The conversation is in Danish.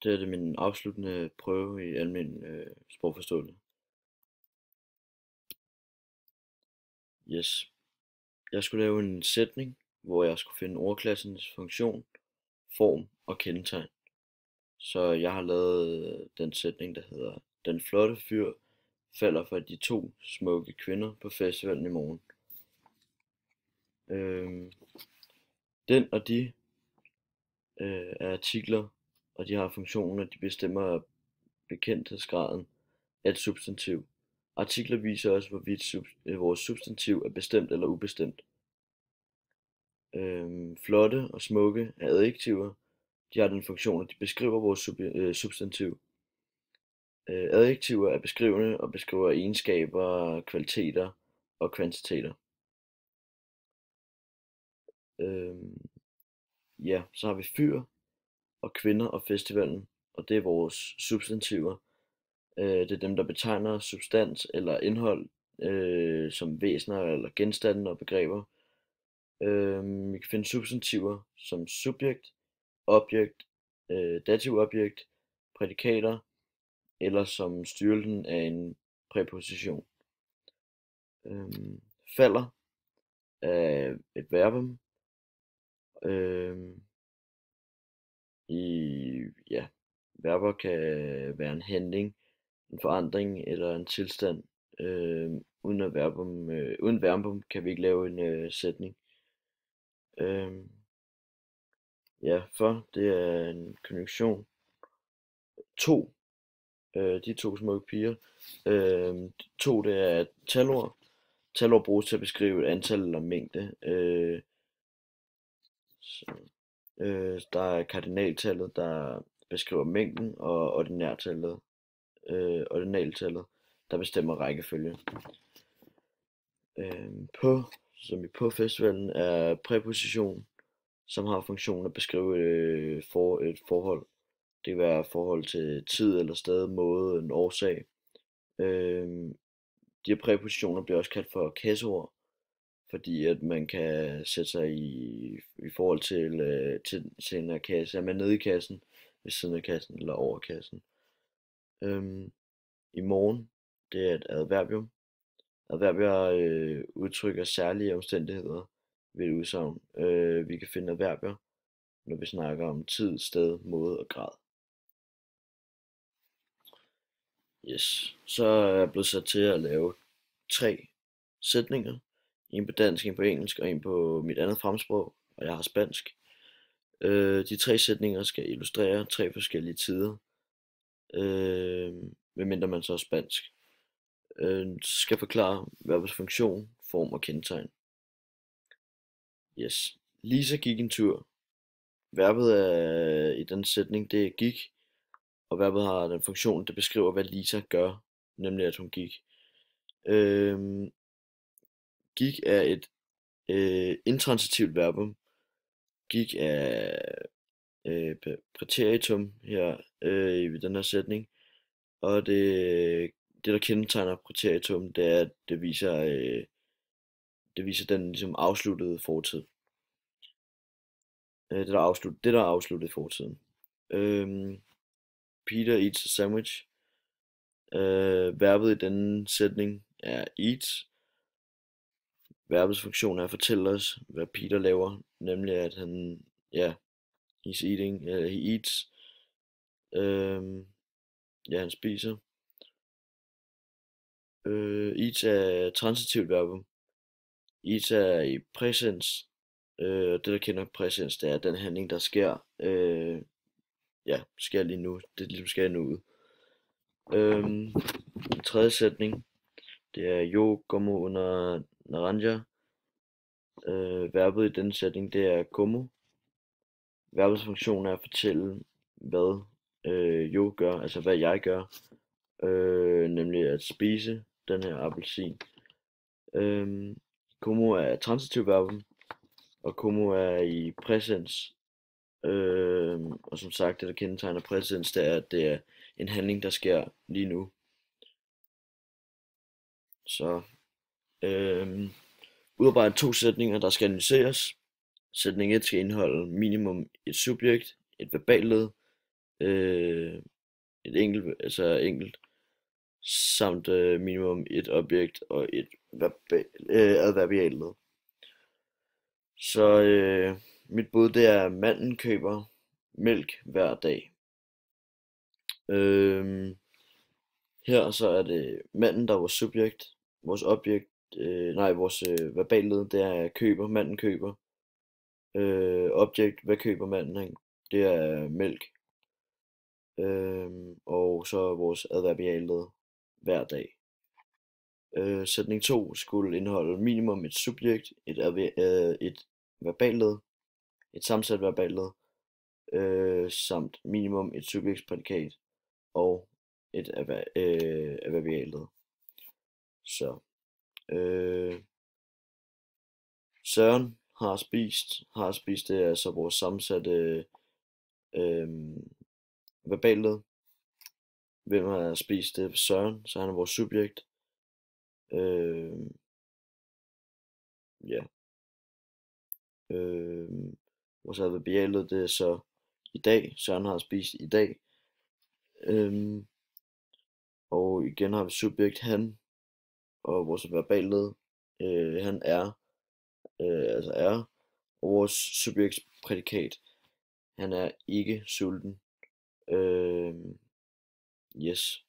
Det er det min afsluttende prøve i almen sprogforståelse. Yes. Jeg skulle lave en sætning, hvor jeg skulle finde ordklassens funktion, form og kendetegn. Så jeg har lavet den sætning, der hedder: Den flotte fyr falder for de to smukke kvinder på festivalen i morgen. Øhm, Den og de er artikler, og de har funktioner, de bestemmer bekendthedsgraden af et substantiv. Artikler viser også, hvorvidt vores substantiv er bestemt eller ubestemt. Flotte og smukke er adjektiver. De har den funktion, at de beskriver vores substantiv. Adjektiver er beskrivende og beskriver egenskaber, kvaliteter og kvantiteter. Ja, så har vi fyr og kvinder og festivalen, og det er vores substantiver. Det er dem, der betegner substans eller indhold, som væsener eller genstande og begreber. Vi kan finde substantiver som subjekt, objekt, dativobjekt, prædikater eller som styrelsen af en præposition. Falder er et verbum. Ja, verber kan være en handling, en forandring eller en tilstand. Uden verbum kan vi ikke lave en sætning. Ja, for det er en konjunktion. To, de to smukke piger. To, det er et talord. Talord bruges til at beskrive et antal eller mængde. Der er kardinaltallet, der beskriver mængden, og ordinaltallet, der bestemmer rækkefølge. På festivalen er præposition, som har funktionen at beskrive et forhold. Det kan være forhold til tid eller sted, måde, en årsag. De her præpositioner bliver også kaldt for kasseord, fordi at man kan sætte sig i forhold til en af kasse. Er man nede i kassen, ved siden af kassen eller over kassen. I morgen, det er et adverbium. Adverbier udtrykker særlige omstændigheder ved et udsagn. Vi kan finde adverbier, når vi snakker om tid, sted, måde og grad. Yes, så er jeg blevet sat til at lave 3 sætninger. En på dansk, en på engelsk og en på mit andet fremsprog, og jeg har spansk. De 3 sætninger skal illustrere 3 forskellige tider, medmindre man så er spansk. Skal forklare verbets funktion, form og kendetegn. Yes. Lisa gik en tur. Verbet i den sætning, det er gik, og verbet har den funktion, det beskriver, hvad Lisa gør, nemlig at hun gik. Gik er et intransitivt verbum. Gik er præteritum her i den her sætning, og det der kendetegner præteritum, det er, at det viser den ligesom afsluttede fortid. Det der er afsluttet fortiden. Peter eats a sandwich. Verbet i denne sætning er eats. Verbets funktion er at fortælle os, hvad Peter laver, nemlig at han, he's eating, he eats. Han spiser. Eats er transitivt verbum. Eats er i præsens. Det der kender præsens, det er den handling, der sker, sker lige nu. Det ligesom sker nu. Den tredje sætning, det er yo como una naranja. Verbet i denne sætning, det er como. Verbets funktion er at fortælle, hvad jo gør, altså hvad jeg gør, nemlig at spise den her appelsin. Como er transitiv verbum, og como er i præsens. Og som sagt, det der kendetegner præsens, det er, at det er en handling, der sker lige nu. Så udarbejde 2 sætninger, der skal analyseres. Sætning 1 skal indeholde minimum et subjekt, et verballed, øh, enkelt, samt minimum et objekt og et adverbialt led. Så mit bud det er, at manden køber mælk hver dag. Øh, Her så er det manden, der er vores subjekt. Vores objekt, vores verballed, det er køber, manden køber. Objekt, hvad køber manden, ikke? Det er mælk. Og så vores adverbialled hver dag. Sætning 2 skulle indeholde minimum et subjekt, et verballed, et sammensat verballed, samt minimum et subjektsprædikat og et adverbialled. Så Søren har spist. Har spist, det er altså vores sammensatte verballed. Hvem har spist, det er Søren, så han er vores subjekt. Ja. Vores adverbialled, det er så i dag. Søren har spist i dag. Og igen har vi subjekt han, og vores verballed, han er, altså er, og vores subjektsprædikat, han er ikke sulten. Yes.